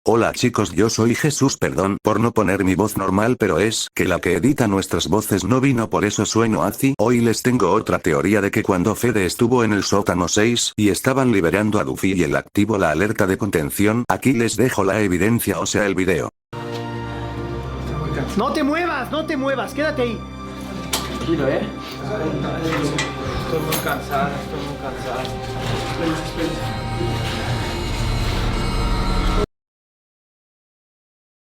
Hola chicos, yo soy Jesús, perdón por no poner mi voz normal, pero es que la que edita nuestras voces no vino, por eso sueno así. Hoy les tengo otra teoría de que cuando Fede estuvo en el sótano 6 y estaban liberando a Luffy y él activó la alerta de contención, aquí les dejo la evidencia, o sea el video. No te muevas, quédate ahí. Tranquilo, Estoy muy cansado, estoy muy cansado.